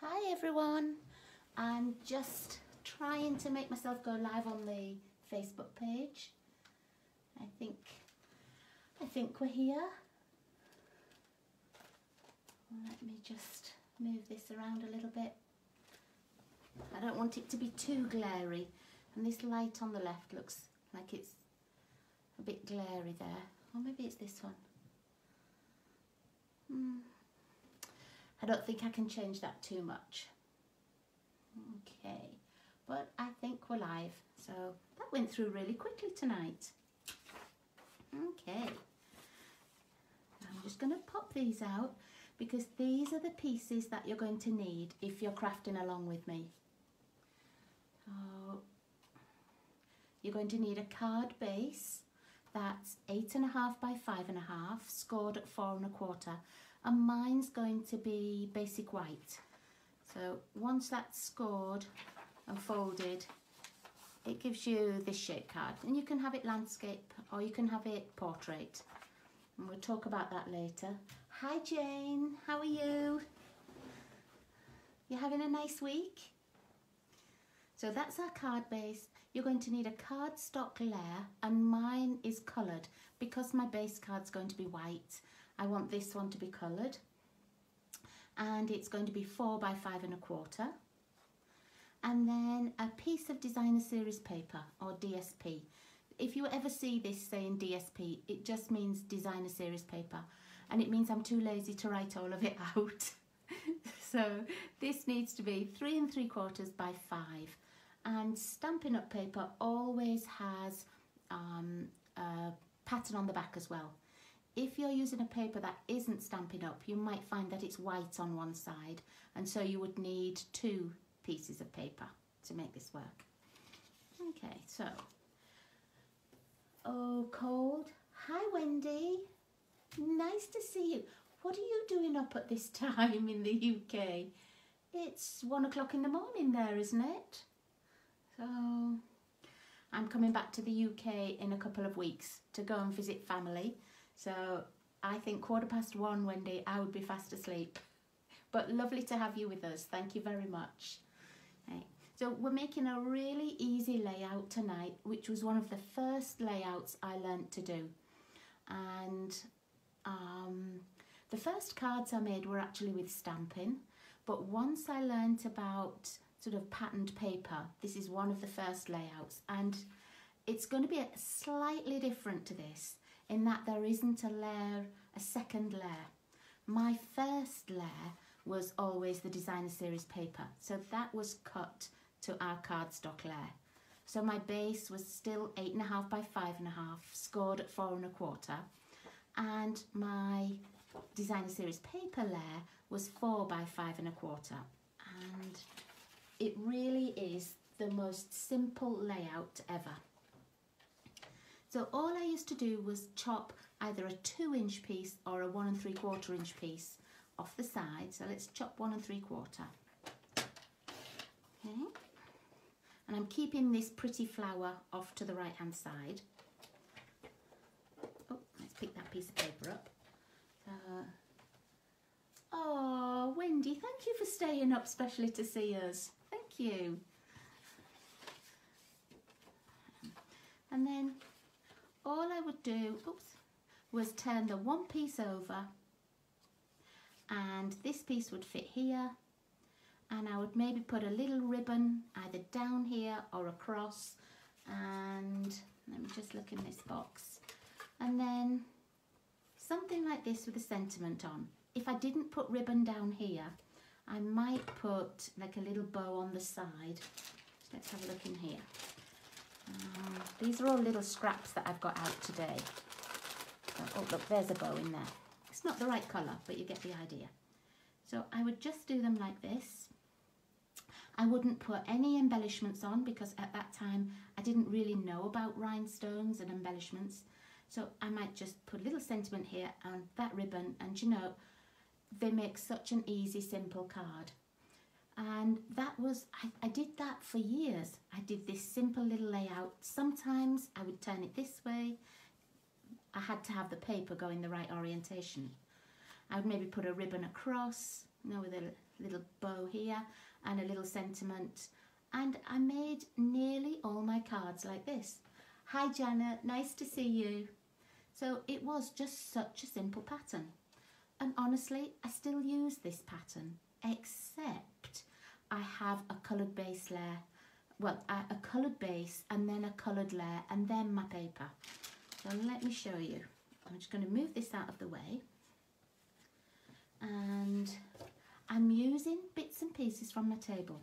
Hi everyone, I'm just trying to make myself go live on the Facebook page. I think we're here. Let me just move this around a little bit. I don't want it to be too glary, and this light on the left looks like it's a bit glary there. Or maybe it's this one. I don't think I can change that too much. Okay, but I think we're live, so that went through really quickly tonight. Okay, I'm just going to pop these out because these are the pieces that you're going to need if you're crafting along with me. So you're going to need a card base that's 8.5 by 5.5, scored at 4 1/4. And mine's going to be basic white. So once that's scored and folded, it gives you this shape card. And you can have it landscape or you can have it portrait. And we'll talk about that later. Hi Jane, how are you? You having a nice week? So that's our card base. You're going to need a cardstock layer, and mine is coloured because my base card's going to be white. I want this one to be coloured, and it's going to be 4 by 5 1/4, and then a piece of designer series paper or DSP. If you ever see this saying DSP, it just means designer series paper, and it means I'm too lazy to write all of it out. So this needs to be 3 3/4 by 5, and Stampin' Up paper always has a pattern on the back as well. If you're using a paper that isn't Stampin' Up, you might find that it's white on one side, and so you would need 2 pieces of paper to make this work. Okay, so, oh, cold. Hi, Wendy. Nice to see you. What are you doing up at this time in the UK? It's 1 o'clock in the morning there, isn't it? So, I'm coming back to the UK in a couple of weeks to go and visit family. So I think 1:15, Wendy, I would be fast asleep. But lovely to have you with us. Thank you very much. Okay. So we're making a really easy layout tonight, which was one of the first layouts I learnt to do. And the first cards I made were actually with stamping. But once I learnt about sort of patterned paper, this is one of the first layouts. And it's going to be slightly different to this, in that there isn't a second layer. My first layer was always the designer series paper, so that was cut to our cardstock layer. So my base was still 8.5 by 5.5, scored at 4 1/4, and my designer series paper layer was 4 by 5 1/4, and it really is the most simple layout ever. So all I used to do was chop either a 2-inch piece or a 1 3/4 inch piece off the side. So let's chop 1 3/4. Okay. And I'm keeping this pretty flower off to the right hand side. Oh, let's pick that piece of paper up. Oh, Wendy, thank you for staying up specially to see us. Thank you. And then all I would do, was turn the one piece over, and this piece would fit here, and I would maybe put a little ribbon either down here or across, and let me just look in this box, and then something like this with a sentiment on. If I didn't put ribbon down here, I might put like a little bow on the side. So let's have a look in here. These are all little scraps that I've got out today. Oh look, there's a bow in there. It's not the right colour, but you get the idea. So I would just do them like this. I wouldn't put any embellishments on because at that time I didn't really know about rhinestones and embellishments. So I might just put a little sentiment here and that ribbon, and you know, they make such an easy, simple card. And that was, I did that for years. I did this simple little layout. Sometimes I would turn it this way. I had to have the paper go in the right orientation. I would maybe put a ribbon across, with a little bow here and a little sentiment. And I made nearly all my cards like this. Hi Janet, nice to see you. So it was just such a simple pattern. And honestly, I still use this pattern, except I have a coloured base layer. Well, a coloured base and then a coloured layer and then my paper. So let me show you. I'm just going to move this out of the way. And I'm using bits and pieces from my table.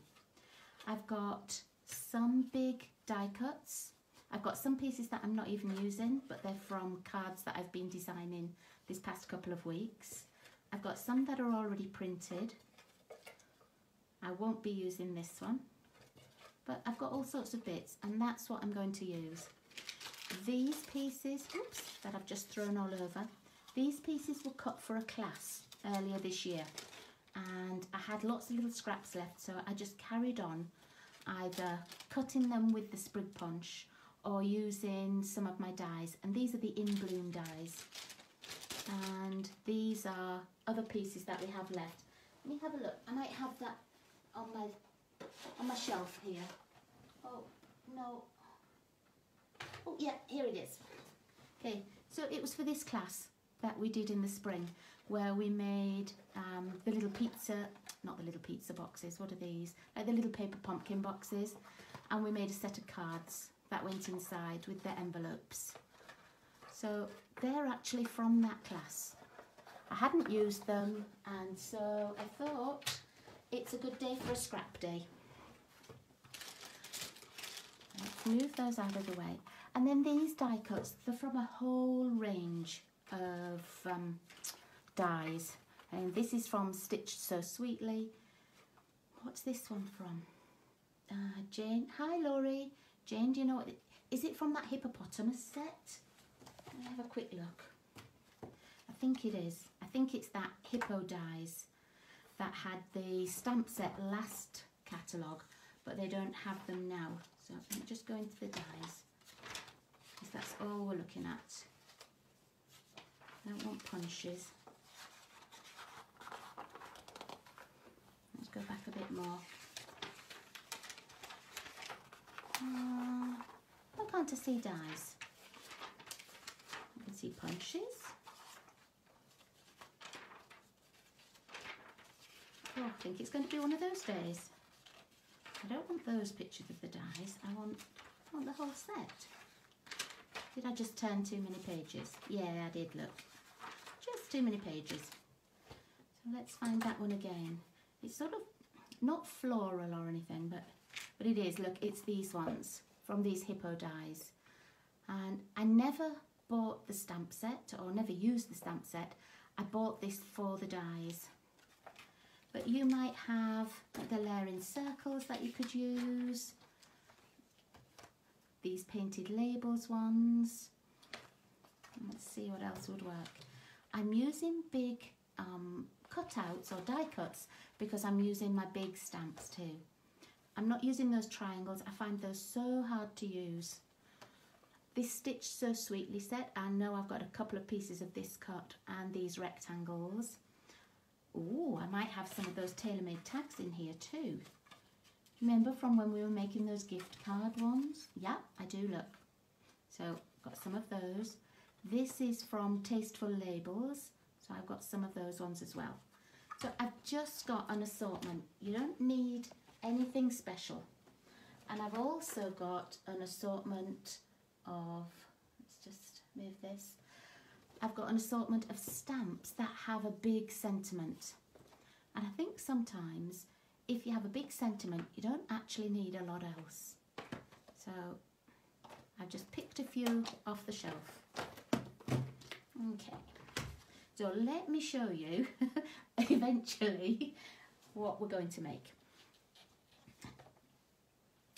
I've got some big die cuts. I've got some pieces that I'm not even using, but they're from cards that I've been designing this past couple of weeks. I've got some that are already printed. I won't be using this one, but I've got all sorts of bits, and that's what I'm going to use. These pieces, oops, that I've just thrown all over, these pieces were cut for a class earlier this year, and I had lots of little scraps left, so I just carried on either cutting them with the sprig punch or using some of my dies, and these are the In Bloom dies, and these are other pieces that we have left. Let me have a look. I might have that on my shelf here. Oh no. Oh yeah, here it is. Okay, so it was for this class that we did in the spring, where we made the little pizza, not the little pizza boxes, what are these? Like the little paper pumpkin boxes, and we made a set of cards that went inside with the envelopes. So they're actually from that class. I hadn't used them, and so I thought it's a good day for a scrap day. Let's move those out of the way. And then these die cuts, they're from a whole range of dies. And this is from Stitched So Sweetly. What's this one from? Jane. Hi Laurie. Jane, do you know what? Is it from that hippopotamus set? Let me have a quick look. I think it is. I think it's that hippo dies that had the stamp set last catalogue, but they don't have them now. So let me just go into the dies, because that's all we're looking at. I don't want punches. Let's go back a bit more. Why can't I see dies? I can see punches. Oh, I think it's going to be one of those days. I don't want those pictures of the dies. I want the whole set. Did I just turn too many pages? Yeah, I did, look. Just too many pages. So let's find that one again. It's sort of not floral or anything, but it is. Look, it's these ones from these hippo dies. And I never bought the stamp set, or never used the stamp set. I bought this for the dies. But you might have the layering circles that you could use. These painted labels ones. Let's see what else would work. I'm using big cutouts or die cuts because I'm using my big stamps too. I'm not using those triangles. I find those so hard to use. This Stitched So Sweetly set, I know I've got a couple of pieces of this cut and these rectangles. Oh, I might have some of those tailor-made tags in here too. Remember from when we were making those gift card ones? Yeah, I do, look. So, got some of those. This is from Tasteful Labels, so I've got some of those ones as well. So I've just got an assortment. You don't need anything special. And I've also got an assortment of, let's just move this. I've got an assortment of stamps that have a big sentiment. And I think sometimes if you have a big sentiment, you don't actually need a lot else. So I've just picked a few off the shelf. Okay, so let me show you eventually what we're going to make.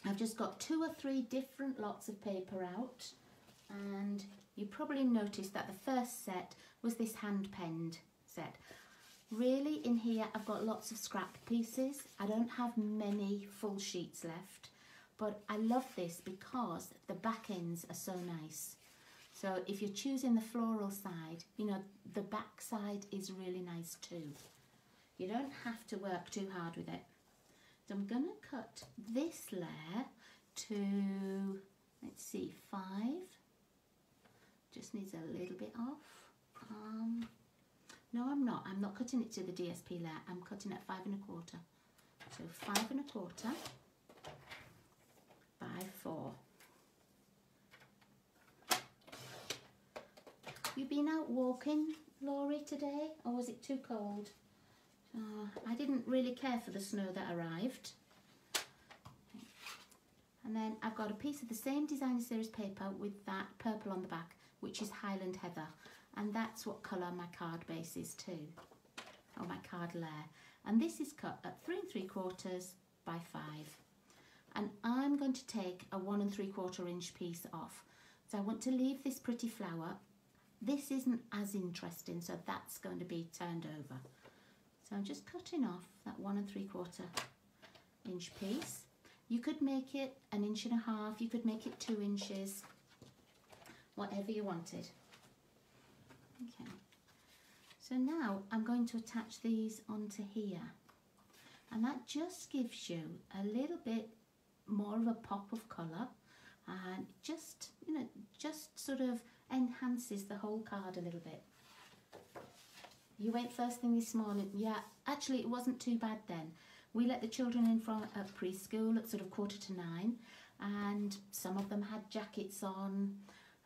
I've just got 2 or 3 different lots of paper out, and you probably noticed that the first set was this hand-penned set. Really, in here I've got lots of scrap pieces. I don't have many full sheets left, but I love this because the back ends are so nice. So if you're choosing the floral side, you know, the back side is really nice too. You don't have to work too hard with it. So I'm going to cut this layer to, let's see, 5. Just needs a little bit off. No, I'm not. I'm not cutting it to the DSP layer. I'm cutting it 5 1/4. So 5 1/4 by 4. You been out walking, Laurie, today, or was it too cold? I didn't really care for the snow that arrived. And then I've got a piece of the same designer series paper with that purple on the back, which is Highland Heather, and that's what colour my card base is too, or my card layer. And this is cut at 3 3/4 by 5. And I'm going to take a 1 3/4 inch piece off. So I want to leave this pretty flower. This isn't as interesting, so that's going to be turned over. So I'm just cutting off that 1 3/4 inch piece. You could make it 1 1/2 inches, you could make it 2 inches, whatever you wanted. Okay. So now I'm going to attach these onto here. And that just gives you a little bit more of a pop of colour, and just, you know, just sort of enhances the whole card a little bit. You went first thing this morning. Yeah, actually it wasn't too bad then. We let the children in from preschool at sort of 9:15, and some of them had jackets on,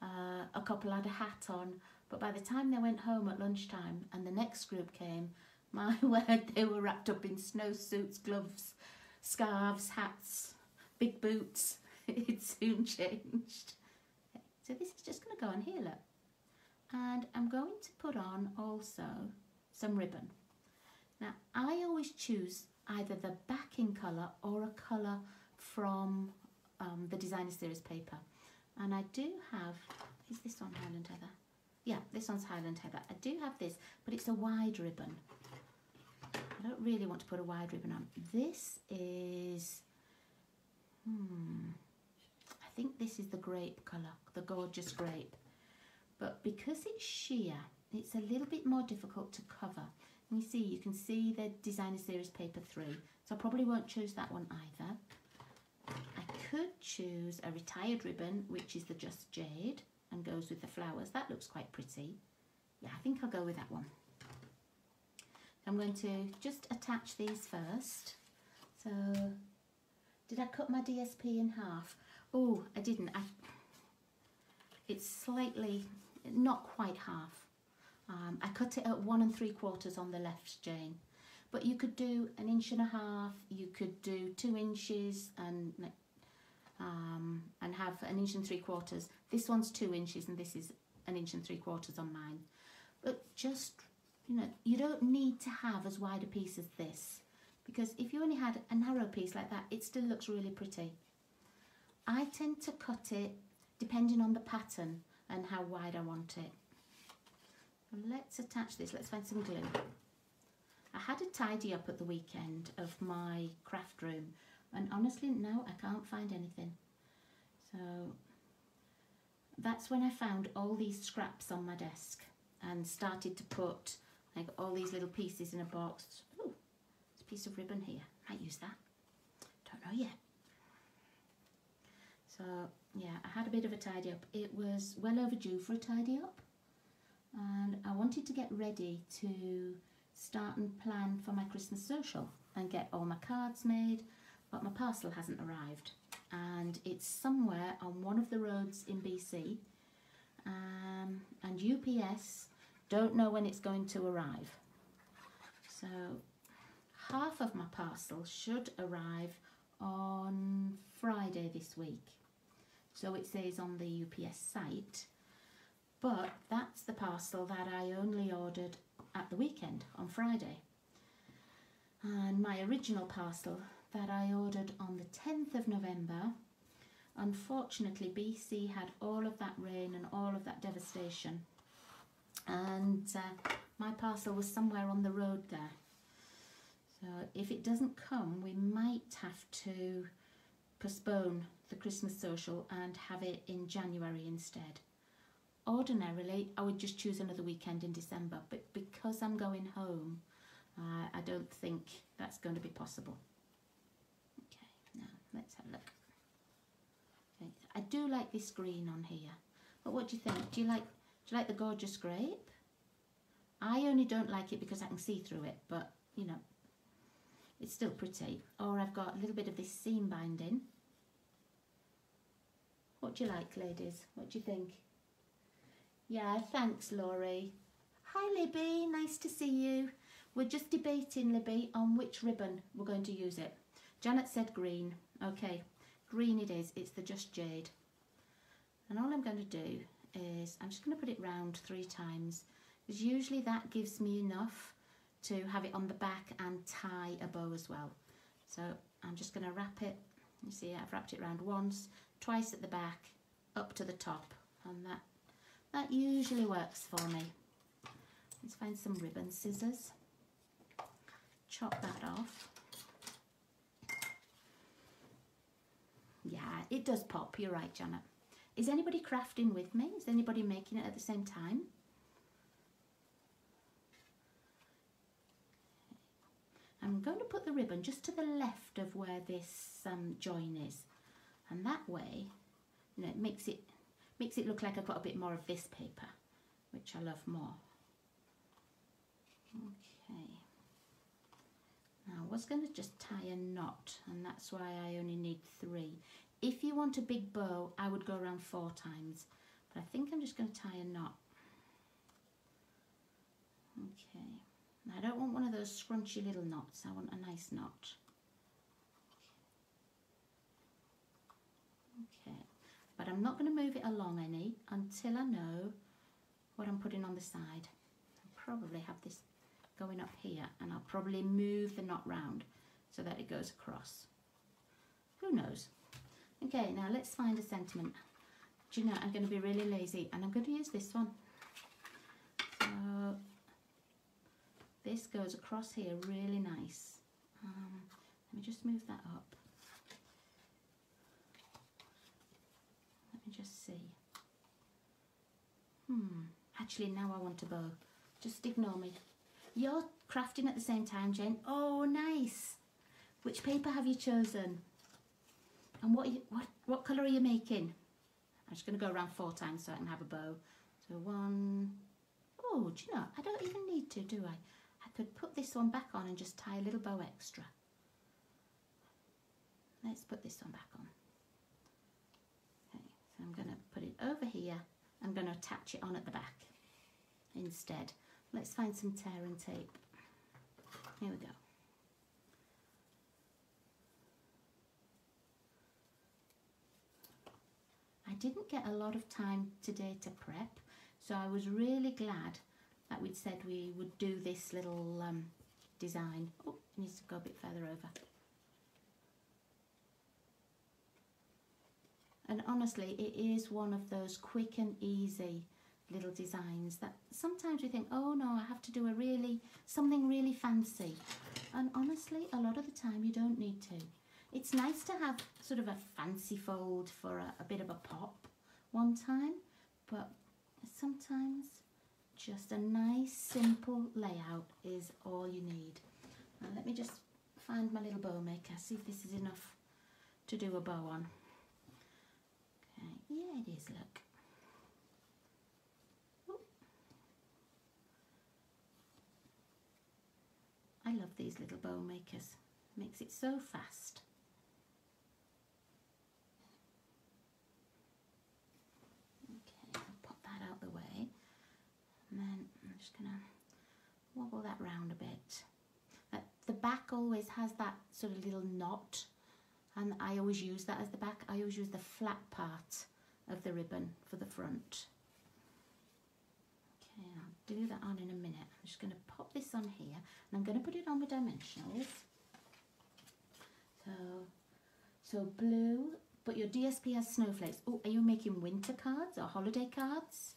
a couple had a hat on, but by the time they went home at lunchtime and the next group came, my word, they were wrapped up in snowsuits, gloves, scarves, hats, big boots. It soon changed. So this is just going to go on here, look. And I'm going to put on also some ribbon. Now I always choose either the backing colour or a colour from the designer series paper. And I do have, is this one Highland Heather? Yeah, this one's Highland Heather. I do have this, but it's a wide ribbon. I don't really want to put a wide ribbon on. This is, I think this is the grape colour, the gorgeous grape. But because it's sheer, it's a little bit more difficult to cover. And you can see the designer series paper through, so I probably won't choose that one either. I could choose a retired ribbon, which is the Just Jade, and goes with the flowers. That looks quite pretty. Yeah, I think I'll go with that one. I'm going to just attach these first. So, did I cut my DSP in half? Oh, I didn't. It's slightly, not quite half. I cut it at 1 3/4 on the left, Jane. But you could do 1 1/2 inches, you could do 2 inches and have 1 3/4 inches. This one's 2 inches and this is 1 3/4 inches on mine. But just, you know, you don't need to have as wide a piece as this, because if you only had a narrow piece like that, it still looks really pretty. I tend to cut it depending on the pattern and how wide I want it. Let's attach this. Let's find some glue. I had a tidy up at the weekend of my craft room, and honestly now I can't find anything. So that's when I found all these scraps on my desk and started to put like all these little pieces in a box. Oh, there's a piece of ribbon here. Might use that. Don't know yet. So yeah, I had a bit of a tidy up. It was well overdue for a tidy up, and I wanted to get ready to start and plan for my Christmas social and get all my cards made, but my parcel hasn't arrived, and it's somewhere on one of the roads in BC, and UPS don't know when it's going to arrive. So half of my parcel should arrive on Friday this week, so it says on the UPS site, but that's the parcel that I only ordered at the weekend on Friday. And my original parcel that I ordered on the 10th of November, unfortunately BC had all of that rain and all of that devastation, and my parcel was somewhere on the road there. So if it doesn't come, we might have to postpone the Christmas social and have it in January instead. Ordinarily, I would just choose another weekend in December, but because I'm going home, I don't think that's going to be possible. Okay, now let's have a look. Okay, I do like this green on here, but what do you think? Do you like the gorgeous grape? I only don't like it because I can see through it, but you know, it's still pretty. Or I've got a little bit of this seam binding. What do you like, ladies? What do you think? Yeah, thanks, Laurie. Hi, Libby. Nice to see you. We're just debating, Libby, on which ribbon we're going to use it. Janet said green. Okay, green it is. It's the Just Jade. And all I'm going to do is I'm just going to put it round 3 times, because usually that gives me enough to have it on the back and tie a bow as well. So I'm just going to wrap it. You see, I've wrapped it around once, twice at the back, up to the top, and that usually works for me. Let's find some ribbon scissors. Chop that off. Yeah, it does pop. You're right, Janet. Is anybody crafting with me? Is anybody making it at the same time? I'm going to put the ribbon just to the left of where this join is, and that way, you know, it makes it look like I've got a bit more of this paper, which I love more. Okay. Now I was going to just tie a knot, and that's why I only need 3. If you want a big bow, I would go around 4 times, but I think I'm just going to tie a knot. Okay. Now I don't want one of those scrunchy little knots. I want a nice knot. Okay. But I'm not going to move it along any until I know what I'm putting on the side. I'll probably have this going up here, and I'll probably move the knot round so that it goes across. Who knows? Okay, now let's find a sentiment. Do you know, I'm going to be really lazy, and I'm going to use this one. So this goes across here really nice. Let me just move that up. Let me just see. Actually, now I want a bow. Just ignore me. You're crafting at the same time, Jane. Oh, nice. Which paper have you chosen? And what colour are you making? I'm just going to go around 4 times so I can have a bow. So 1. Oh, do you know, I don't even need to, do I? I could put this one back on and just tie a little bow extra. Let's put this one back on. Okay, so I'm going to put it over here. I'm going to attach it on at the back instead. Let's find some tear and tape. Here we go. I didn't get a lot of time today to prep, so I was really glad that we'd said we would do this little design. Oh, it needs to go a bit further over. And honestly, it is one of those quick and easy little designs that sometimes we think, oh no, I have to do something really fancy. And honestly, a lot of the time you don't need to. It's nice to have sort of a fancy fold for a bit of a pop one time, but sometimes just a nice simple layout is all you need. Now let me just find my little bow maker, see if this is enough to do a bow on. Okay, yeah it is, look. Ooh. I love these little bow makers, makes it so fast. Out the way, and then I'm just gonna wobble that round a bit. The back always has that sort of little knot, and I always use that as the back. I always use the flat part of the ribbon for the front. Okay, I'll do that on in a minute. I'm just going to pop this on here, and I'm going to put it on with dimensionals. So blue. But your DSP has snowflakes. Oh, are you making winter cards or holiday cards?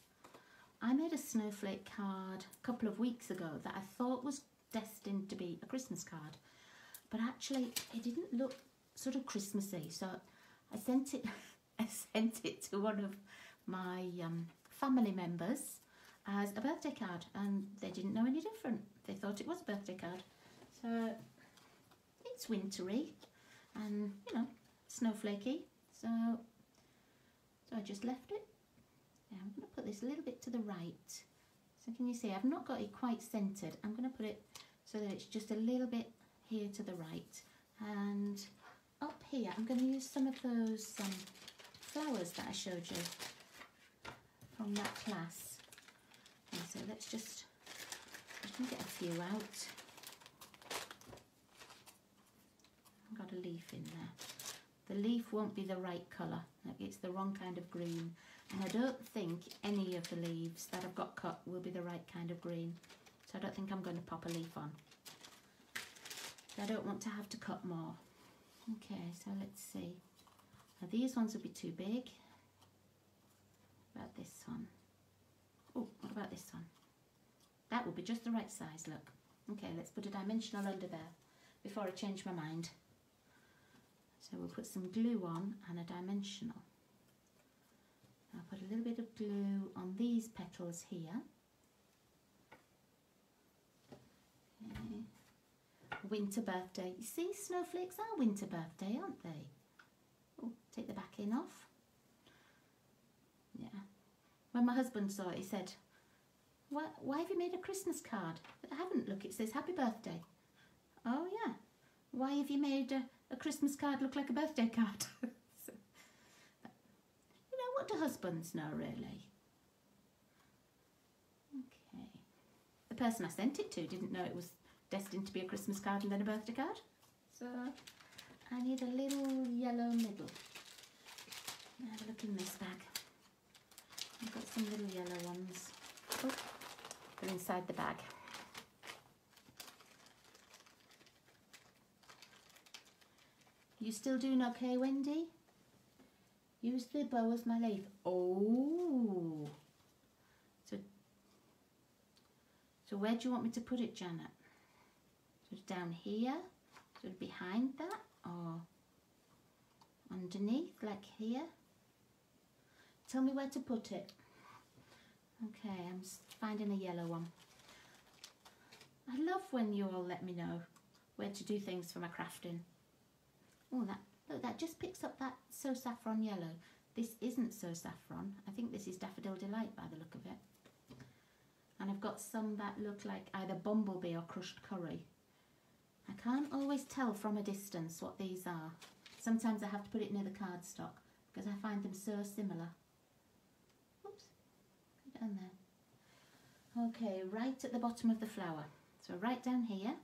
I made a snowflake card a couple of weeks ago that I thought was destined to be a Christmas card. But actually, it didn't look sort of Christmassy. So I sent it to one of my family members as a birthday card. And they didn't know any different. They thought thought it was a birthday card. So it's wintry and, you know, snowflakey. So I just left it. Yeah, I'm going to put this a little bit to the right. So can you see I've not got it quite centred. I'm going to put it so that it's just a little bit here to the right. And up here I'm going to use some of those flowers that I showed you from that class. And so let's just, I can get a few out. I've got a leaf in there. The leaf won't be the right colour. It's the wrong kind of green. And I don't think any of the leaves that I've got cut will be the right kind of green. So I don't think I'm going to pop a leaf on. I don't want to have to cut more. Okay, so let's see. Now these ones will be too big. What about this one? Oh, what about this one? That will be just the right size, look. Okay, let's put a dimensional under there before I change my mind. So we'll put some glue on and a dimensional. I'll put a little bit of glue on these petals here. Okay. Winter birthday. You see, snowflakes are winter birthday, aren't they? Oh, take the backing off. Yeah. When my husband saw it, he said, why have you made a Christmas card? I haven't, look, it says happy birthday. Oh yeah. Why have you made a Christmas card look like a birthday card? So, you know, what do husbands know, really? Okay. The person I sent it to didn't know it was destined to be a Christmas card and then a birthday card. So I need a little yellow middle. Have a look in this bag. I've got some little yellow ones. Oh, they're inside the bag. You still doing okay, Wendy? Use the bow as my leaf. Oh. So where do you want me to put it, Janet? So it's down here, so behind that, or underneath, like here? Tell me where to put it. Okay, I'm finding a yellow one. I love when you all let me know where to do things for my crafting. Oh, look, that just picks up that So Saffron yellow. This isn't So Saffron. I think this is Daffodil Delight by the look of it. And I've got some that look like either Bumblebee or Crushed Curry. I can't always tell from a distance what these are. Sometimes I have to put it near the cardstock because I find them so similar. Oops, down there. Okay, right at the bottom of the flower. So right down here.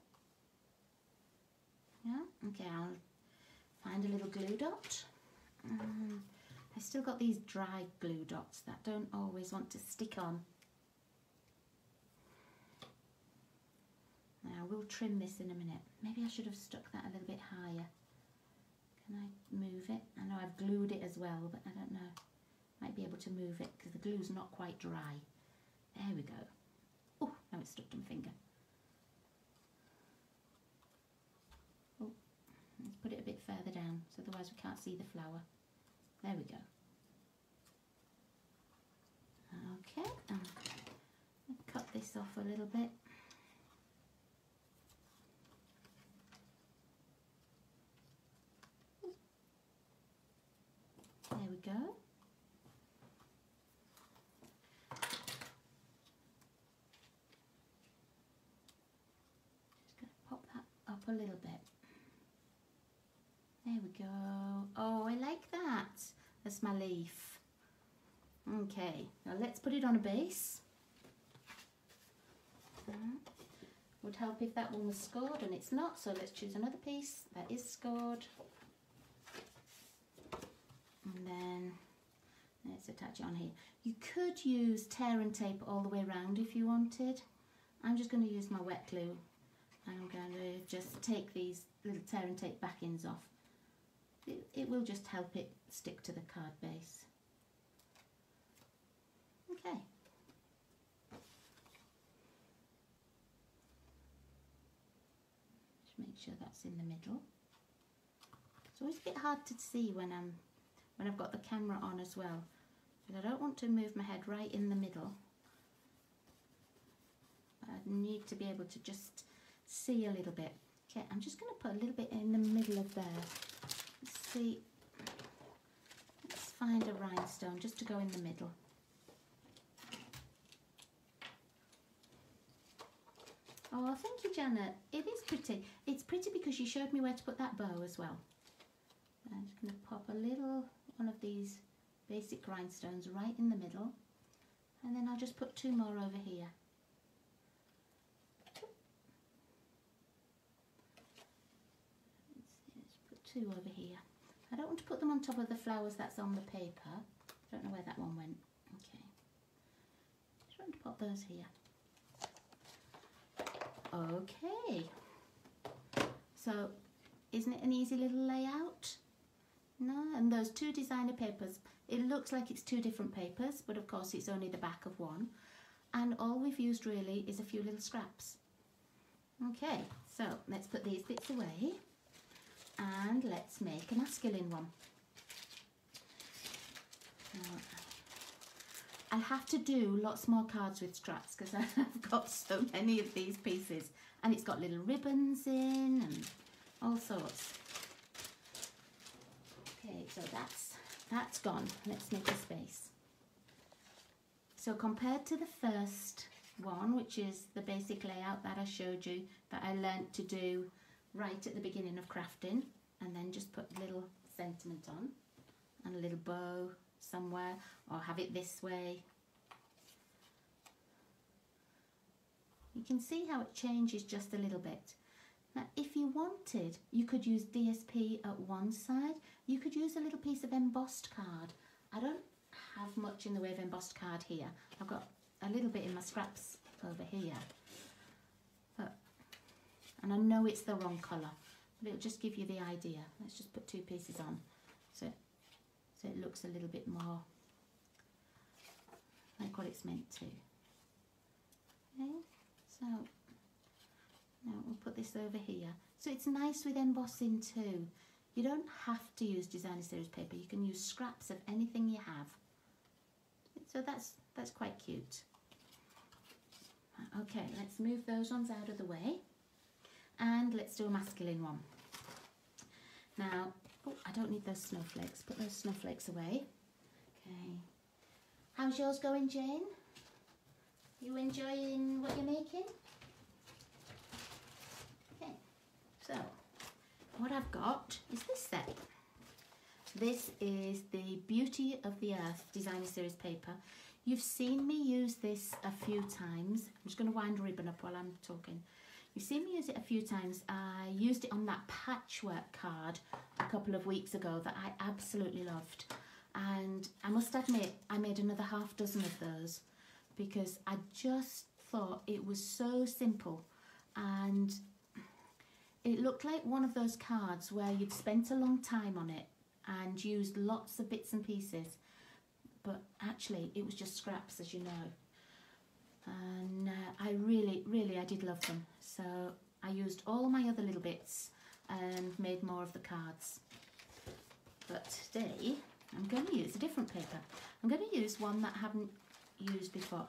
Yeah, okay, I'll find a little glue dot. I've still got these dry glue dots that don't always want to stick on. Now we'll trim this in a minute. Maybe I should have stuck that a little bit higher. Can I move it? I know I've glued it as well, but I don't know. Might be able to move it because the glue's not quite dry. There we go. Oh, now it's stuck to my finger. Oh, let's put it a bit further down, so otherwise we can't see the flower. There we go. Okay, I'll cut this off a little bit. There we go. Just going to pop that up a little bit. There we go. Oh, I like that. That's my leaf. Okay, now let's put it on a base. Would help if that one was scored, and it's not, so let's choose another piece that is scored. And then let's attach it on here. You could use tear and tape all the way around if you wanted. I'm just going to use my wet glue. I'm going to just take these little tear and tape backings off. It will just help it stick to the card base. Okay. Just make sure that's in the middle. It's always a bit hard to see when I've got the camera on as well, because I don't want to move my head right in the middle. I need to be able to just see a little bit. Okay, I'm just going to put a little bit in the middle of there. Let's see. Let's find a rhinestone just to go in the middle. Oh, thank you, Janet. It is pretty. It's pretty because you showed me where to put that bow as well. I'm just going to pop a little one of these basic rhinestones right in the middle, and then I'll just put 2 more over here. Let's put 2 over here. I don't want to put them on top of the flowers that's on the paper. I don't know where that one went. Okay. Just want to pop those here. Okay. So, isn't it an easy little layout? No, and those 2 designer papers, it looks like it's 2 different papers, but of course it's only the back of one. And all we've used really is a few little scraps. Okay, so let's put these bits away and let's make a masculine one. Now, I'll have to do lots more cards with scraps because I've got so many of these pieces, and it's got little ribbons in and all sorts. Okay, so that's gone. Let's make a space. So compared to the first one, which is the basic layout that I showed you, that I learnt to do right at the beginning of crafting, and then just put a little sentiment on and a little bow somewhere, or have it this way. You can see how it changes just a little bit. Now, if you wanted, you could use DSP at one side. You could use a little piece of embossed card. I don't have much in the way of embossed card here. I've got a little bit in my scraps over here. And I know it's the wrong colour, but it'll just give you the idea. Let's just put 2 pieces on so it looks a little bit more like what it's meant to. Okay, so now we'll put this over here. So it's nice with embossing too. You don't have to use designer series paper. You can use scraps of anything you have. So that's quite cute. Okay, let's move those ones out of the way. And let's do a masculine one. Now, oh, I don't need those snowflakes. Put those snowflakes away. Okay. How's yours going, Jane? You enjoying what you're making? Okay. So, what I've got is this set. This is the Beauty of the Earth designer series paper. You've seen me use this a few times. I'm just going to wind a ribbon up while I'm talking. You've seen me use it a few times. I used it on that patchwork card a couple of weeks ago that I absolutely loved. And I must admit, I made another half dozen of those because I just thought it was so simple, and it looked like one of those cards where you'd spent a long time on it and used lots of bits and pieces, but actually it was just scraps, as you know. And I really did love them. So I used all my other little bits and made more of the cards. But today I'm going to use a different paper. I'm going to use one that I haven't used before.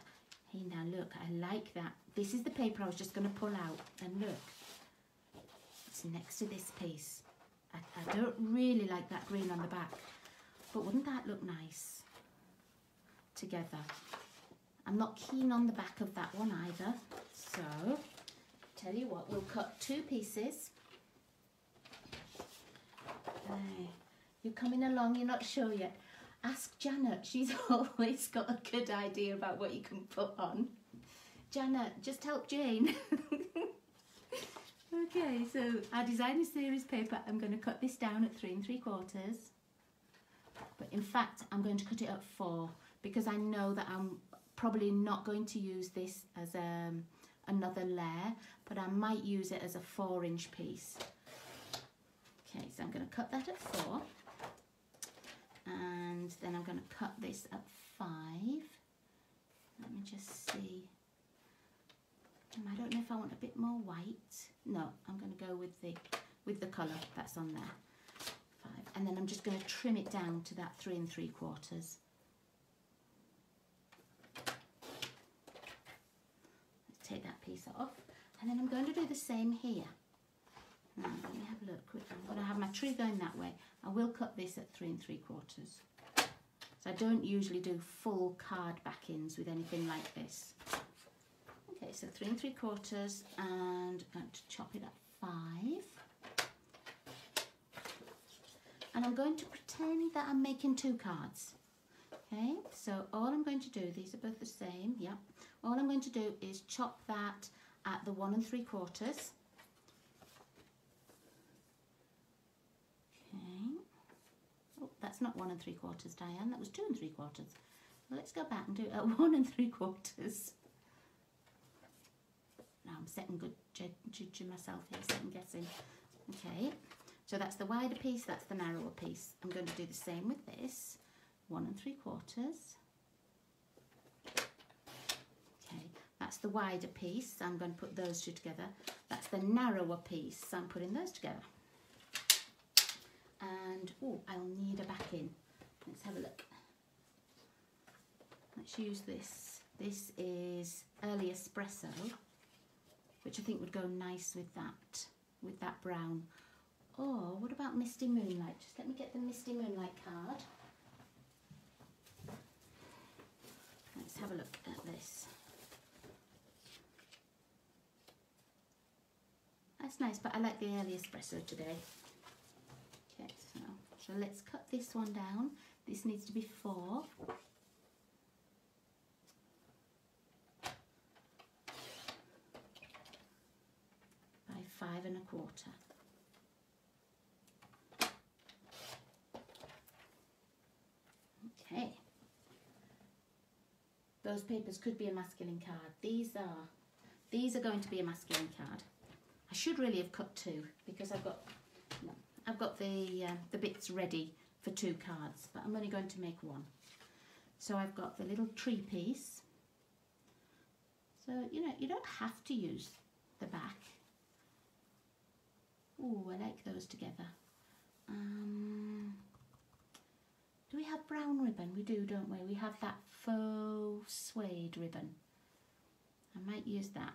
Hey, now look, I like that. This is the paper I was just going to pull out, and look, it's next to this piece. I don't really like that green on the back, but wouldn't that look nice together? I'm not keen on the back of that one either, so tell you what, we'll cut 2 pieces. You're coming along, you're not sure yet. Ask Janet, she's always got a good idea about what you can put on. Janet, just help Jane. Okay, so our designer series paper, I'm going to cut this down at 3 3/4. But in fact, I'm going to cut it at 4 because I know that I'm probably not going to use this as another layer, but I might use it as a 4-inch piece. Okay, so I'm going to cut that at 4, and then I'm going to cut this at 5. Let me just see. I don't know if I want a bit more white. No, I'm going to go with the colour that's on there. 5, and then I'm just going to trim it down to that 3 3/4. take that piece off. And then I'm going to do the same here. Now, let me have a look. I'm going to have my tree going that way. I will cut this at 3 3/4. So I don't usually do full card back-ins with anything like this. Okay, so 3 3/4, and I'm going to chop it at 5. And I'm going to pretend that I'm making 2 cards. Okay, so all I'm going to do, these are both the same, yeah. All I'm going to do is chop that at the 1 3/4. Okay. Oh, that's not 1 3/4, Diane. That was 2 3/4. Well, let's go back and do it at 1 3/4. Now I'm judging myself here, second guessing. Okay, so that's the wider piece, that's the narrower piece. I'm going to do the same with this. 1 3/4. Okay, that's the wider piece. I'm going to put those two together. That's the narrower piece. I'm putting those together. And oh, I'll need a back-in. Let's have a look. Let's use this. This is early espresso, which I think would go nice with that brown. Or what about Misty Moonlight? Just let me get the Misty Moonlight card. Let's have a look at this. That's nice, but I like the early espresso today. Okay, so let's cut this one down. This needs to be 4. By 5 1/4. Okay. Those papers could be a masculine card. These are going to be a masculine card. I should really have cut 2 because I've got the bits ready for 2 cards, but I'm only going to make 1. So I've got the little tree piece. So you know, you don't have to use the back. Oh, I like those together. Do we have brown ribbon? We do, don't we? We have that faux suede ribbon. I might use that.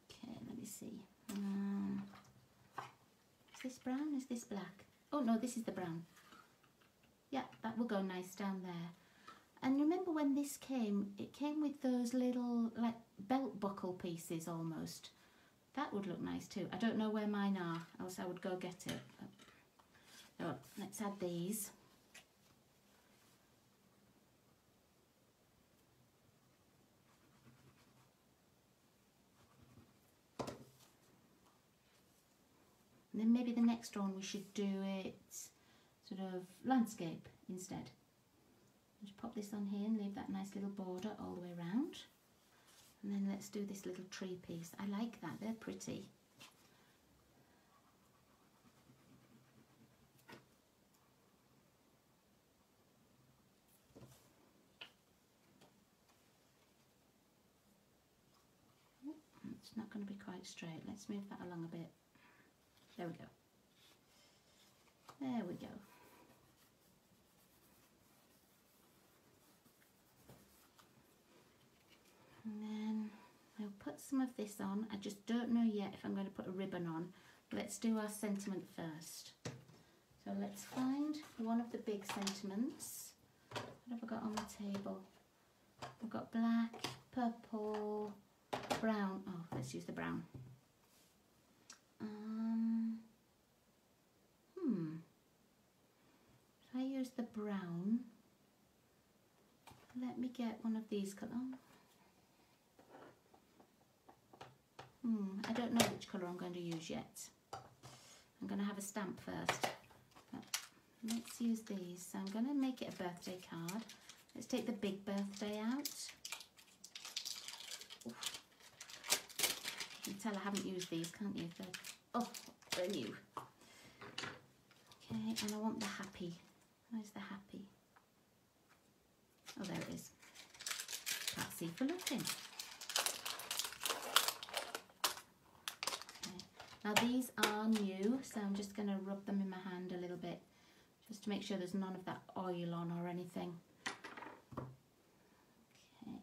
Okay, let me see. Is this brown? Is this black? Oh no, this is the brown. Yeah, that will go nice down there. And remember when this came, it came with those little like belt buckle pieces almost. That would look nice too. I don't know where mine are, else I would go get it. So let's add these. And then maybe the next one we should do it sort of landscape instead. Just pop this on here and leave that nice little border all the way around. And then let's do this little tree piece. I like that, they're pretty. It's not going to be quite straight. Let's move that along a bit. There we go. There we go. And then I'll put some of this on. I just don't know yet if I'm going to put a ribbon on. Let's do our sentiment first. So let's find one of the big sentiments. What have I got on the table? I've got black, purple, brown. Oh, let's use the brown. If I use the brown, let me get one of these colours. I don't know which colour I'm going to use yet. I'm going to have a stamp first. But let's use these. So I'm going to make it a birthday card. Let's take the big birthday out. Oof. You can tell I haven't used these, can't you? They're new. Okay, and I want the happy. Where's the happy? Oh, there it is. Can't see for looking. Okay. Now these are new, so I'm just going to rub them in my hand a little bit, just to make sure there's none of that oil on or anything. Okay.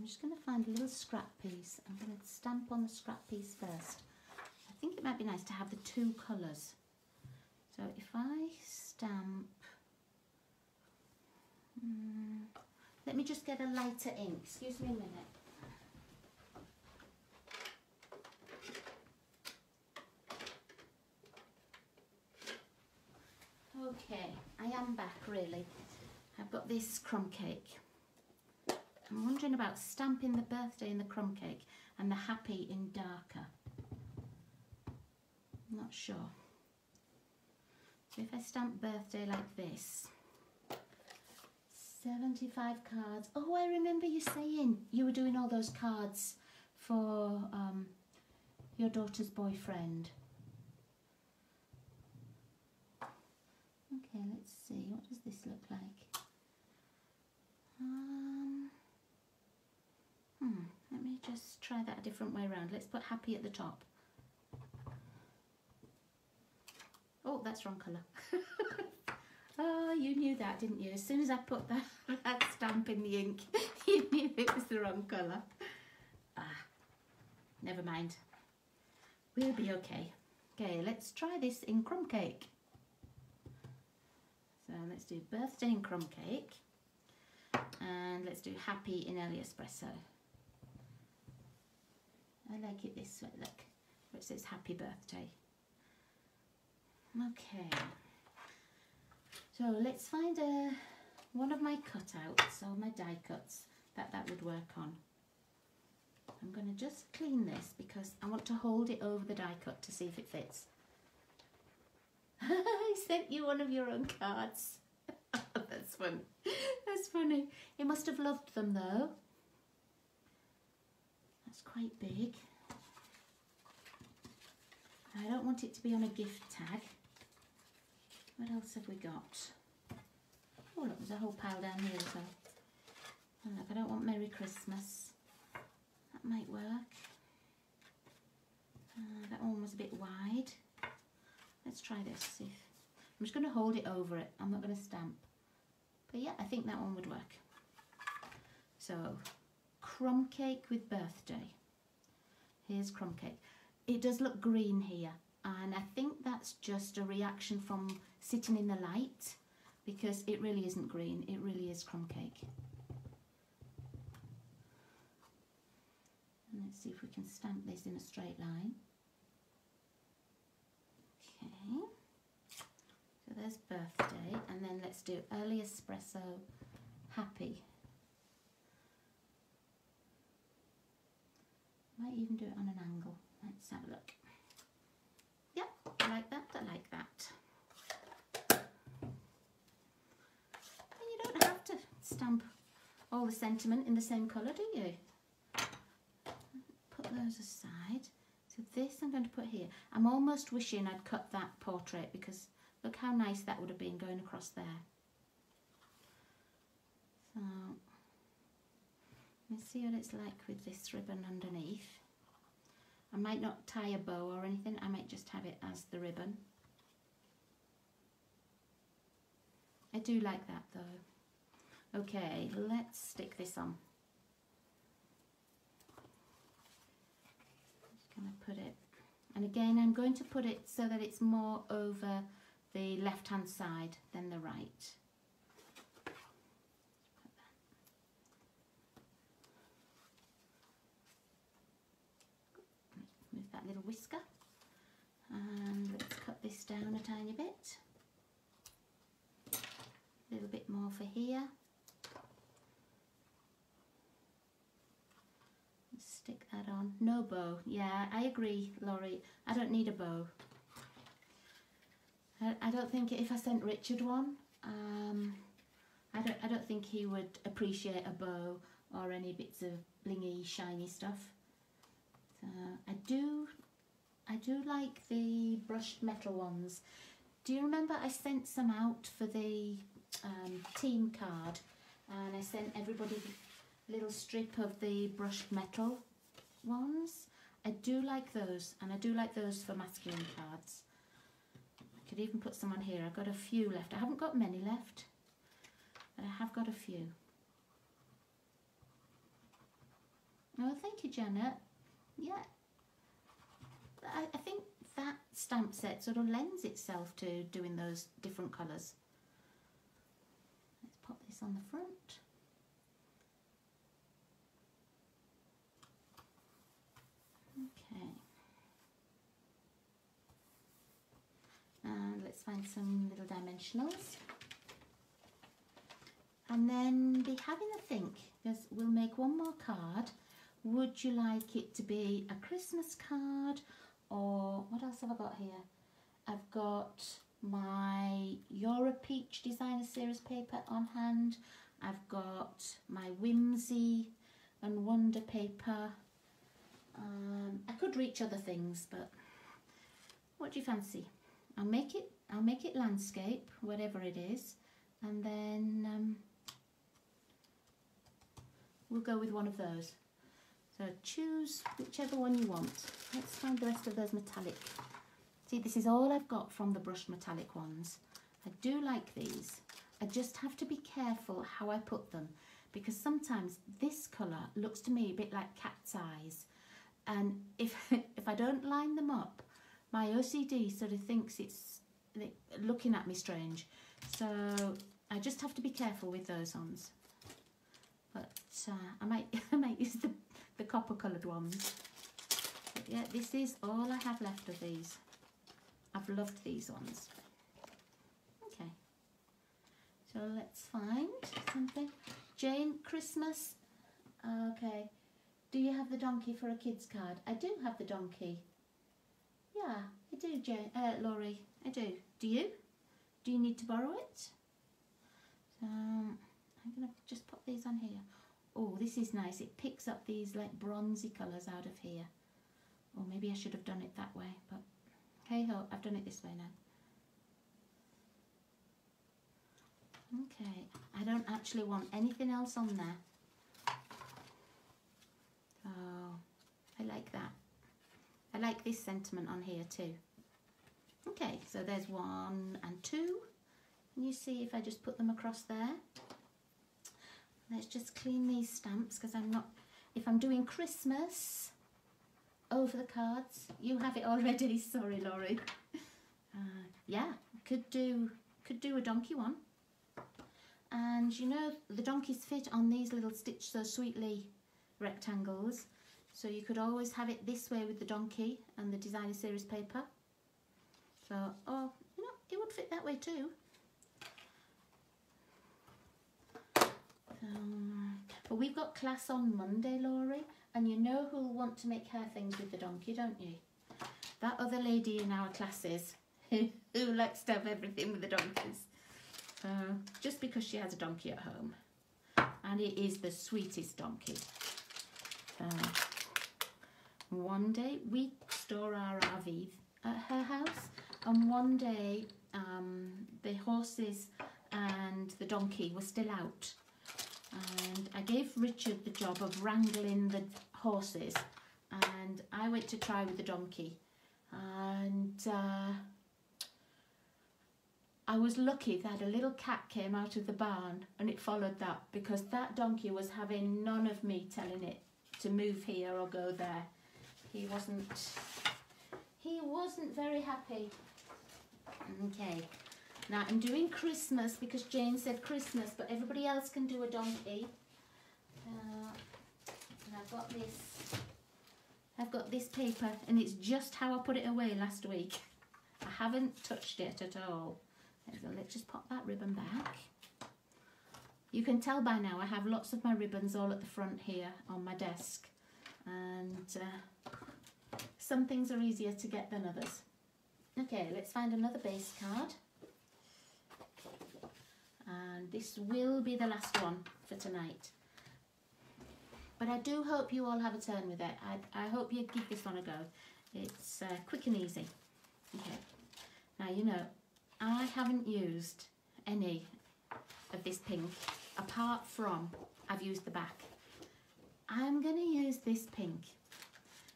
I'm just going to find a little scrap piece. I'm going to stamp on the scrap piece first. I think it might be nice to have the two colours. So if I stamp, let me just get a lighter ink. Excuse me a minute. Okay, I am back really. I've got this crumb cake. I'm wondering about stamping the birthday in the crumb cake and the happy in darker. I'm not sure. So if I stamp birthday like this, 75 cards. Oh, I remember you saying you were doing all those cards for your daughter's boyfriend. Okay, let's see. What does this look like? Let me just try that a different way around. Let's put happy at the top. Oh, that's wrong colour. Oh, you knew that, didn't you? As soon as I put that stamp in the ink, you knew it was the wrong colour. Ah, never mind. We'll be okay. Okay, let's try this in crumb cake. So let's do birthday in crumb cake. And let's do happy in early espresso. I like it this way, look, where it says happy birthday. Okay, so let's find one of my cutouts, or my die cuts, that would work on. I'm going to just clean this because I want to hold it over the die cut to see if it fits. I sent you one of your own cards. That's fun. That's funny. He must have loved them though. That's quite big. I don't want it to be on a gift tag. What else have we got? Oh look, there's a whole pile down here as well. Oh, look, I don't want Merry Christmas. That might work. That one was a bit wide. Let's try this. See if... I'm just going to hold it over it. I'm not going to stamp. But yeah, I think that one would work. So, crumb cake with birthday. Here's crumb cake. It does look green here, and I think that's just a reaction from sitting in the light, because it really isn't green, it really is crumb cake. And let's see if we can stamp this in a straight line. Okay, so there's birthday, and then let's do early espresso happy. Might even do it on an angle. Let's have a look. Yep, I like that, I like that. And you don't have to stamp all the sentiment in the same colour, do you? Put those aside. So this I'm going to put here. I'm almost wishing I'd cut that portrait, because look how nice that would have been going across there. So, let's see what it's like with this ribbon underneath. I might not tie a bow or anything, I might just have it as the ribbon. I do like that though. Okay, let's stick this on. Just going to put it, and again I'm going to put it so that it's more over the left hand side than the right. Move that little whisker, and let's cut this down a tiny bit. A little bit more for here. Stick that on. No bow. Yeah, I agree, Laurie. I don't need a bow. I don't think if I sent Richard one, I don't think he would appreciate a bow or any bits of blingy, shiny stuff. So I do like the brushed metal ones. Do you remember I sent some out for the team card, and I sent everybody a little strip of the brushed metal ones? I do like those, and I do like those for masculine cards. I could even put some on here. I've got a few left. I haven't got many left, but I have got a few. Oh, thank you, Janet. Yeah, I think that stamp set sort of lends itself to doing those different colours. Let's pop this on the front. Okay. And let's find some little dimensionals. And then be having a think, because we'll make one more card. Would you like it to be a Christmas card, or what else have I got here? I've got my Euro Peach Designer Series paper on hand. I've got my Whimsy and Wonder paper. I could reach other things, but what do you fancy? I'll make it landscape, whatever it is, and then we'll go with one of those. So choose whichever one you want. Let's find the rest of those metallic. See, this is all I've got from the brushed metallic ones. I do like these. I just have to be careful how I put them, because sometimes this colour looks to me a bit like cat's eyes. And if I don't line them up, my OCD sort of thinks it's looking at me strange. So I just have to be careful with those ones. But I might use the copper coloured ones. But yeah, this is all I have left of these. I've loved these ones. Okay, so let's find something. Jane, Christmas. Okay. Do you have the donkey for a kid's card? I do have the donkey. Yeah, I do, Jane. Laurie, I do. Do you? Do you need to borrow it? So I'm going to just pop these on here. Oh, this is nice. It picks up these like bronzy colours out of here. Or maybe I should have done it that way, but hey ho, I've done it this way now. Okay, I don't actually want anything else on there. Oh, I like that. I like this sentiment on here too. Okay, so there's 1 and 2. Can you see if I just put them across there? Let's just clean these stamps, because I'm not, if I'm doing Christmas over the cards, you have it already. Sorry, Laurie. Yeah, could do a donkey one. And you know, the donkeys fit on these little Stitch So Sweetly rectangles, so you could always have it this way with the donkey and the designer series paper. So, oh, you know, it would fit that way too. But we've got class on Monday, Laurie, and you know who'll want to make her things with the donkey, don't you? That other lady in our classes who likes to have everything with the donkeys. Just because she has a donkey at home, and it is the sweetest donkey. One day we store our RV at her house, and one day the horses and the donkey were still out, and I gave Richard the job of wrangling the horses, and I went to try with the donkey, and I was lucky that a little cat came out of the barn and it followed that, because that donkey was having none of me telling it to move here or go there. He wasn't very happy. Okay, now I'm doing Christmas because Jane said Christmas, but everybody else can do a donkey. And I've got this paper, and it's just how I put it away last week. I haven't touched it at all. So let's just pop that ribbon back. You can tell by now I have lots of my ribbons all at the front here on my desk, and some things are easier to get than others. Okay, let's find another base card, and this will be the last one for tonight, but I do hope you all have a turn with it. I hope you give this one a go. It's quick and easy. Okay, now you know I haven't used any of this pink, apart from I've used the back. I'm going to use this pink.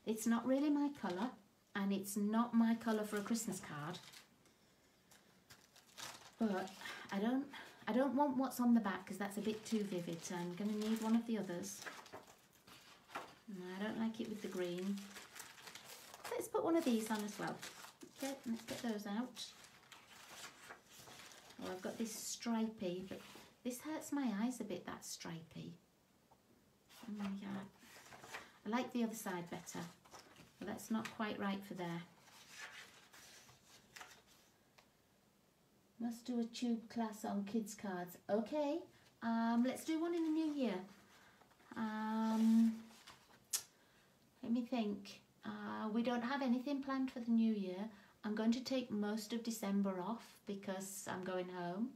It's not really my colour, and it's not my colour for a Christmas card. But I don't want what's on the back, because that's a bit too vivid, so I'm going to need one of the others. I don't like it with the green. Let's put one of these on as well. Okay, let's get those out. Oh, I've got this stripy, but this hurts my eyes a bit, that stripy. Oh yeah. I like the other side better, but that's not quite right for there. Must do a tube class on kids cards. Okay, let's do one in the new year. Let me think. We don't have anything planned for the new year. I'm going to take most of December off because I'm going home.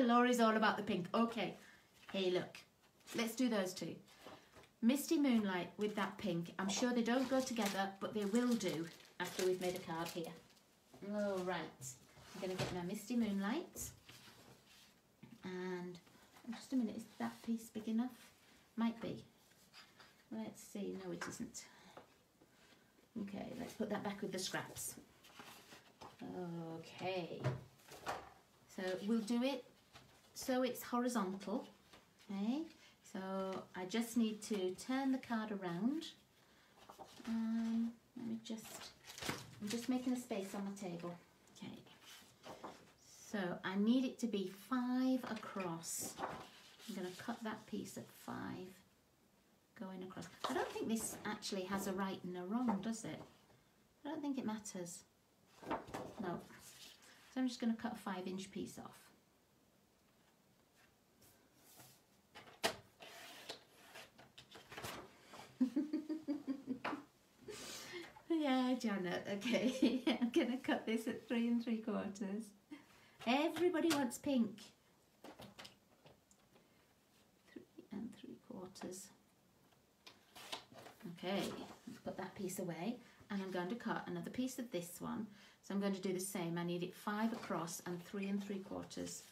Laurie's all about the pink. Okay. Hey, look. Let's do those two. Misty Moonlight with that pink. I'm sure they don't go together, but they will do after we've made a card here. All right. I'm going to get my Misty Moonlight. And just a minute, is that piece big enough? Might be. Let's see. No, it isn't. Okay, let's put that back with the scraps. Okay. So we'll do it so it's horizontal. Okay. So I just need to turn the card around. I'm just making a space on my table. Okay. So I need it to be 5 across. I'm going to cut that piece at 5 going across. I don't think this actually has a right and a wrong, does it? I don't think it matters. No. So I'm just going to cut a 5-inch piece off. Yeah, Janet, okay. I'm going to cut this at 3 3/4. Everybody wants pink. 3 3/4. Okay, let's put that piece away. And I'm going to cut another piece of this one. So I'm going to do the same. I need it 5 across and 3 3/4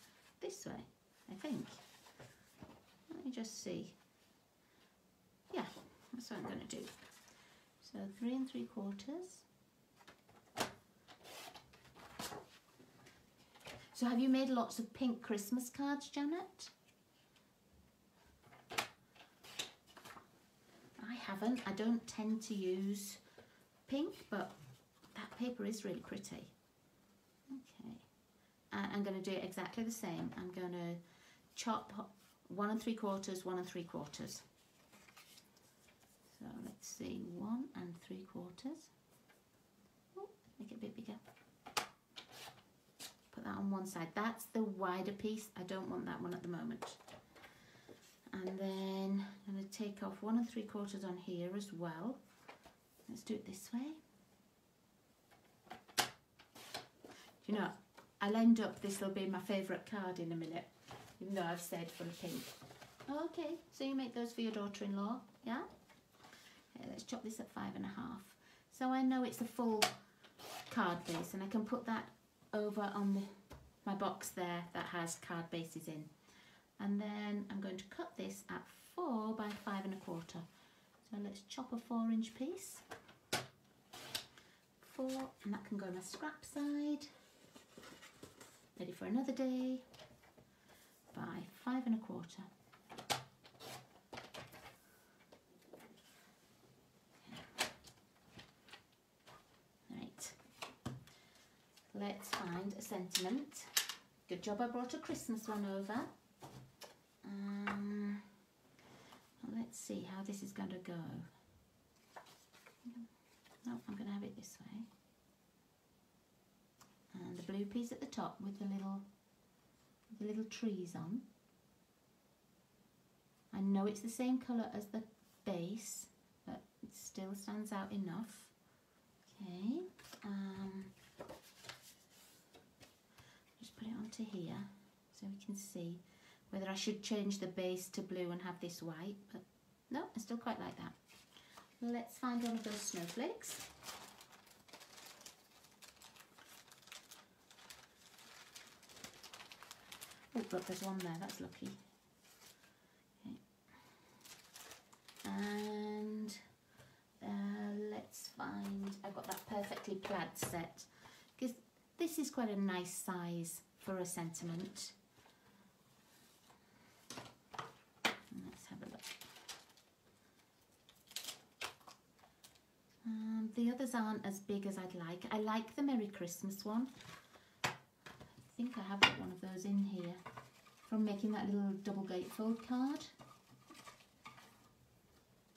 this way, I think. Let me just see. Yeah, that's what I'm going to do. So 3 3/4. So have you made lots of pink Christmas cards, Janet? I haven't. I don't tend to use pink, but that paper is really pretty. Okay. And I'm going to do it exactly the same. I'm going to chop 1 3/4, 1 3/4. So let's see, 1 3/4. Oh, make it a bit bigger. Put that on one side. That's the wider piece. I don't want that one at the moment. And then I'm going to take off 1 3/4 on here as well. Let's do it this way. Do you know, I'll end up, this will be my favourite card in a minute, even though I've said full of pink. Okay, so you make those for your daughter-in-law, yeah? Okay, let's chop this at 5 1/2. So I know it's a full card base, and I can put that over on my box there that has card bases in. And then I'm going to cut this at 4 by 5 1/4. So let's chop a 4-inch piece. 4, and that can go on my scrap side. Ready for another day. By 5 1/4. Right. Let's find a sentiment. Good job I brought a Christmas one over. Let's see how this is going to go. No, I'm going to have it this way. And the blue piece at the top with the little trees on. I know it's the same colour as the base, but it still stands out enough. Okay. Just put it onto here so we can see whether I should change the base to blue and have this white, but no, I still quite like that. Let's find one of those snowflakes. Oh, look, there's one there, that's lucky. Okay. And let's find, I've got that perfectly plaid set, because this is quite a nice size for a sentiment. Let's have a look. The others aren't as big as I'd like. I like the Merry Christmas one. I think I have got one of those in here from making that little double gatefold card.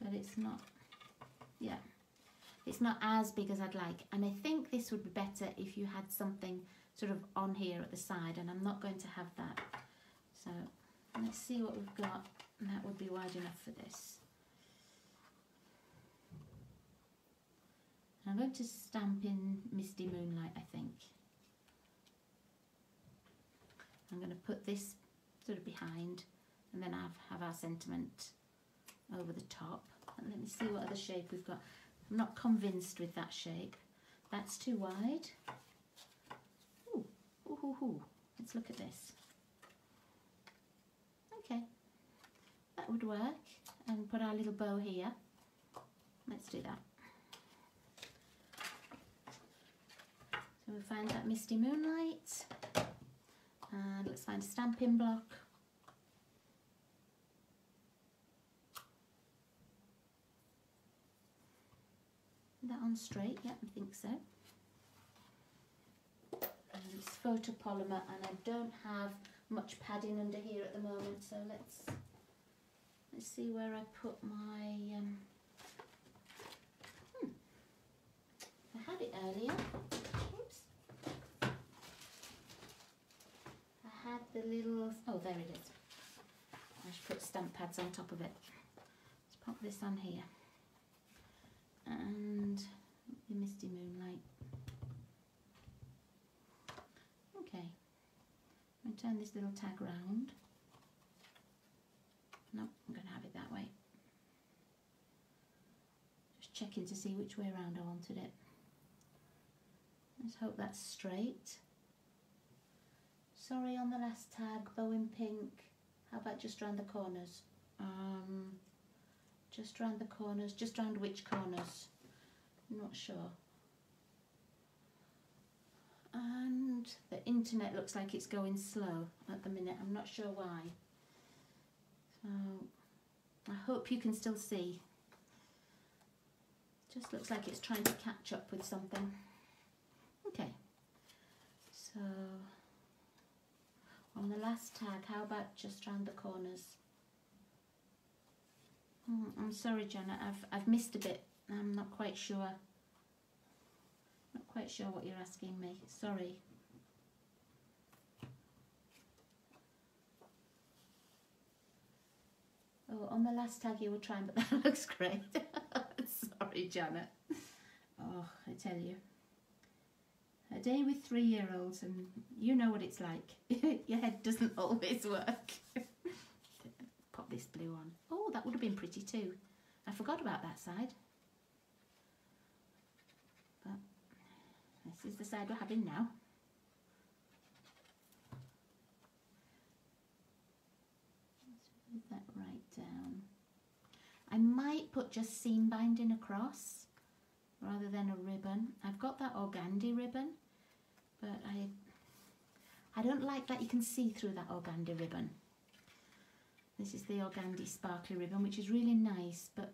But it's not, yeah, it's not as big as I'd like. And I think this would be better if you had something sort of on here at the side, and I'm not going to have that. So let's see what we've got, and that would be wide enough for this. I'm going to stamp in Misty Moonlight, I think. I'm going to put this sort of behind, and then have our sentiment over the top. And let me see what other shape we've got. I'm not convinced with that shape. That's too wide. Ooh, ooh, ooh, ooh. Let's look at this. Okay, that would work. And put our little bow here. Let's do that. So we'll find that Misty Moonlight. And let's find a stamping block. That on straight, yeah, I think so. And it's photopolymer, and I don't have much padding under here at the moment, so let's see where I put my I had it earlier. Oops. I had the little, oh, there it is. I should put stamp pads on top of it. Let's pop this on here. And the Misty Moonlight. Okay, I'm going to turn this little tag round. No, I'm going to have it that way. Just checking to see which way around I wanted it. Let's hope that's straight. Sorry on the last tag, bow in pink. How about just round the corners? Just round the corners, just round which corners? I'm not sure. And the internet looks like it's going slow at the minute. I'm not sure why. So I hope you can still see. Just looks like it's trying to catch up with something. Okay. So on the last tag, how about just round the corners? I'm sorry, Janet, I've missed a bit. I'm not quite sure. Not quite sure what you're asking me. Sorry. Oh, on the last tag you were trying, but that looks great. Sorry, Janet. Oh, I tell you. A day with 3-year-olds, and you know what it's like. Your head doesn't always work. Pop this blue on. Oh, that would have been pretty too. I forgot about that side. But this is the side we're having now. Let's move that right down. I might put just seam binding across rather than a ribbon. I've got that organdy ribbon, but I don't like that you can see through that organdy ribbon. This is the organdy sparkly ribbon, which is really nice, but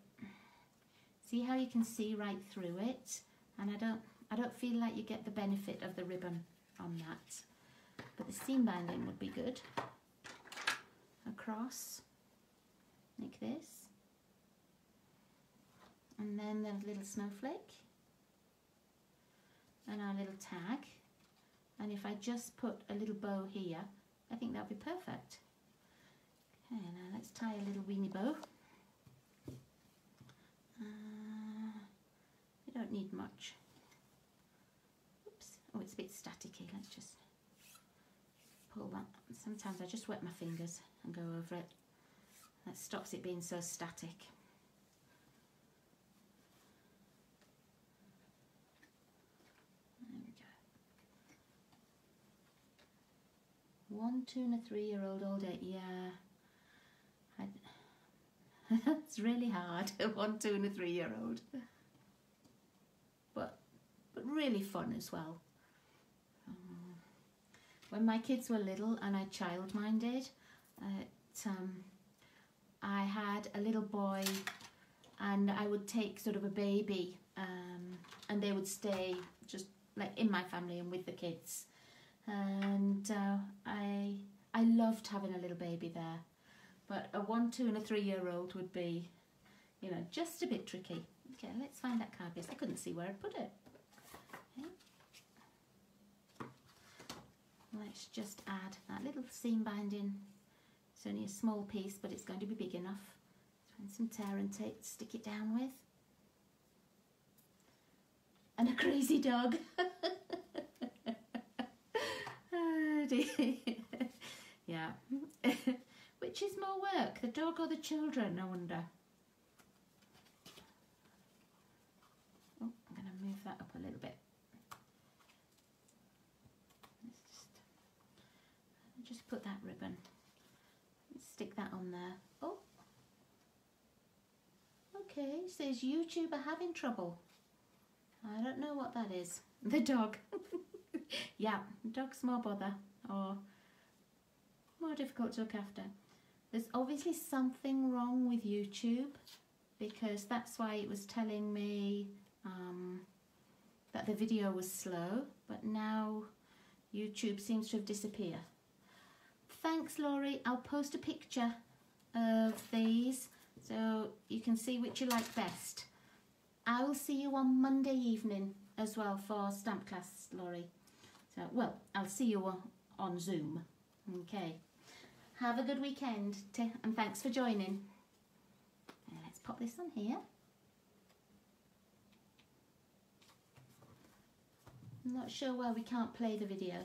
see how you can see right through it? And I don't feel like you get the benefit of the ribbon on that. But the seam binding would be good. Across, like this. And then the little snowflake. And our little tag. And if I just put a little bow here, I think that would be perfect. Okay, now let's tie a little weenie bow. We don't need much. Oops. Oh, it's a bit staticky. Let's just pull that. Sometimes I just wet my fingers and go over it. That stops it being so static. There we go. 1, 2 and a 3-year-old all day. Yeah. It's really hard, 1, 2 and a 3-year-old. But really fun as well. When my kids were little and I child-minded, I had a little boy and I would take sort of a baby and they would stay just like in my family and with the kids. And I loved having a little baby there, but a 1, 2 and a 3-year-old would be, you know, just a bit tricky. Okay, let's find that card base. I couldn't see where I put it. Okay. Let's just add that little seam binding. It's only a small piece, but it's going to be big enough. Find some tear and tape to stick it down with. And a crazy dog. Oh dear. Yeah. Which is more work, the dog or the children, I wonder? Oh, I'm going to move that up a little bit. Let's just put that ribbon. Let's stick that on there. Oh. Okay, it says YouTube are having trouble. I don't know what that is. The dog. Yeah, dog's more bother, or more difficult to look after. There's obviously something wrong with YouTube, because that's why it was telling me that the video was slow, but now YouTube seems to have disappeared. Thanks, Laurie. I'll post a picture of these so you can see which you like best. I will see you on Monday evening as well for stamp class, Laurie. So, well, I'll see you on Zoom. Okay. Have a good weekend, and thanks for joining. Let's pop this on here. I'm not sure why we can't play the video.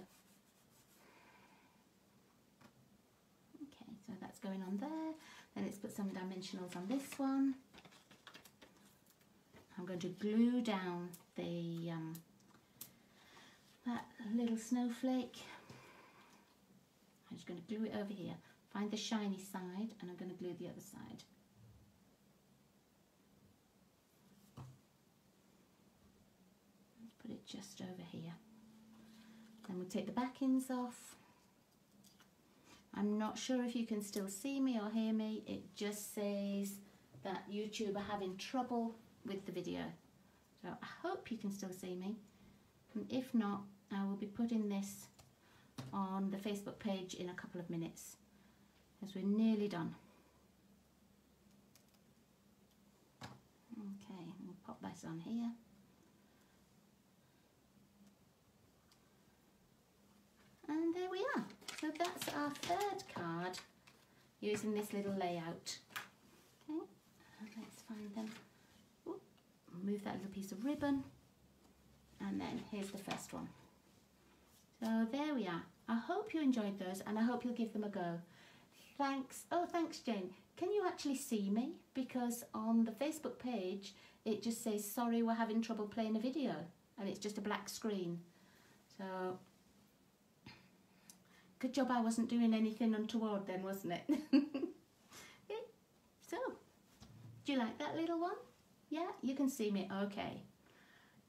Okay, so that's going on there. Then let's put some dimensionals on this one. I'm going to glue down the that little snowflake. I'm just going to glue it over here. Find the shiny side, and I'm going to glue the other side. Let's put it just over here. Then we'll take the backings off. I'm not sure if you can still see me or hear me. It just says that YouTube are having trouble with the video. So I hope you can still see me. And if not, I will be putting this on the Facebook page in a couple of minutes, as we're nearly done. Okay, we'll pop this on here. And there we are. So that's our third card using this little layout. Okay, let's find them. Ooh, move that little piece of ribbon. And then here's the first one. So there we are. I hope you enjoyed those, and I hope you'll give them a go. Thanks. Oh, thanks, Jane. Can you actually see me? Because on the Facebook page, it just says, sorry, we're having trouble playing a video. And it's just a black screen. So, good job I wasn't doing anything untoward then, wasn't it? Okay. So, do you like that little one? Yeah, you can see me. Okay.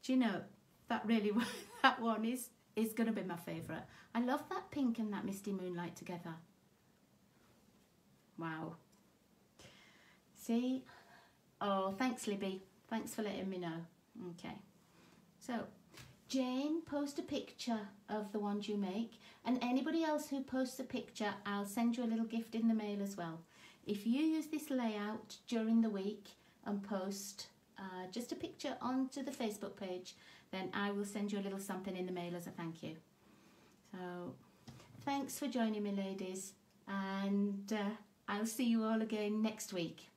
Do you know, that really, that one is going to be my favourite. I love that pink and that misty moonlight together. Wow. See? Oh, thanks, Libby. Thanks for letting me know. Okay. So, Jane, post a picture of the ones you make. And anybody else who posts a picture, I'll send you a little gift in the mail as well. If you use this layout during the week and post just a picture onto the Facebook page, then I will send you a little something in the mail as a thank you. So, thanks for joining me, ladies, and I'll see you all again next week.